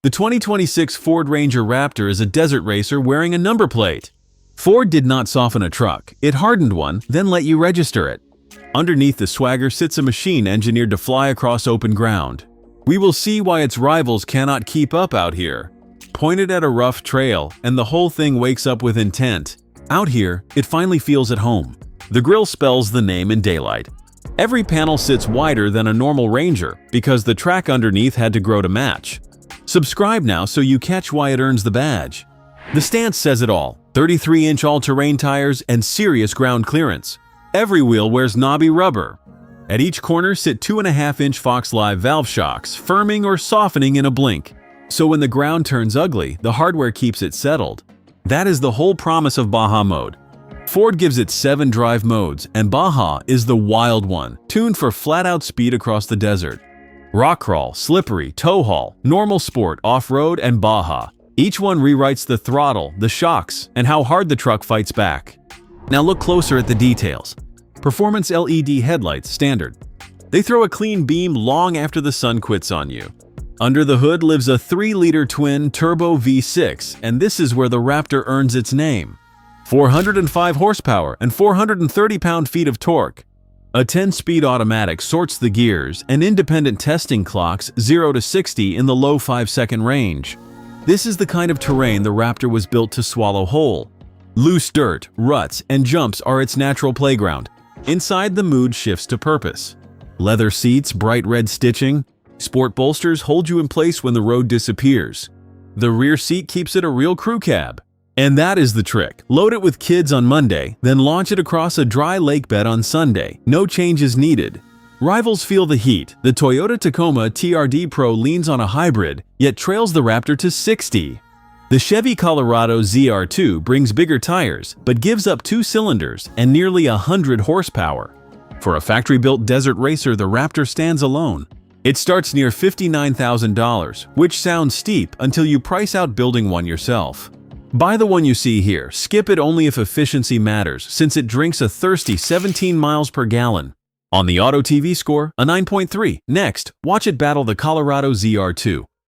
The 2026 Ford Ranger Raptor is a desert racer wearing a number plate. Ford did not soften a truck, it hardened one, then let you register it. Underneath the swagger sits a machine engineered to fly across open ground. We will see why its rivals cannot keep up out here. Pointed at a rough trail, and the whole thing wakes up with intent. Out here, it finally feels at home. The grille spells the name in daylight. Every panel sits wider than a normal Ranger because the track underneath had to grow to match. Subscribe now so you catch why it earns the badge. The stance says it all, 33-inch all-terrain tires and serious ground clearance. Every wheel wears knobby rubber. At each corner sit 2.5-inch Fox Live valve shocks, firming or softening in a blink. So when the ground turns ugly, the hardware keeps it settled. That is the whole promise of Baja mode. Ford gives it 7 drive modes, and Baja is the wild one, tuned for flat-out speed across the desert. Rock crawl, slippery, tow haul, normal sport, off-road, and Baja. Each one rewrites the throttle, the shocks, and how hard the truck fights back. Now look closer at the details. Performance LED headlights standard. They throw a clean beam long after the sun quits on you. Under the hood lives a 3-liter twin turbo V6, and this is where the Raptor earns its name. 405 horsepower and 430 pound-feet of torque. A 10-speed automatic sorts the gears, and independent testing clocks 0 to 60 in the low 5-second range. This is the kind of terrain the Raptor was built to swallow whole. Loose dirt, ruts, and jumps are its natural playground. Inside, the mood shifts to purpose. Leather seats, bright red stitching. Sport bolsters hold you in place when the road disappears. The rear seat keeps it a real crew cab. And that is the trick. Load it with kids on Monday, then launch it across a dry lake bed on Sunday. No changes needed. Rivals feel the heat. The Toyota Tacoma TRD Pro leans on a hybrid, yet trails the Raptor to 60. The Chevy Colorado ZR2 brings bigger tires, but gives up 2 cylinders and nearly 100 horsepower. For a factory-built desert racer, the Raptor stands alone. It starts near $59,000, which sounds steep until you price out building one yourself. Buy the one you see here, skip it only if efficiency matters, since it drinks a thirsty 17 miles per gallon. On the Auto TV score, a 9.3. Next, watch it battle the Colorado ZR2.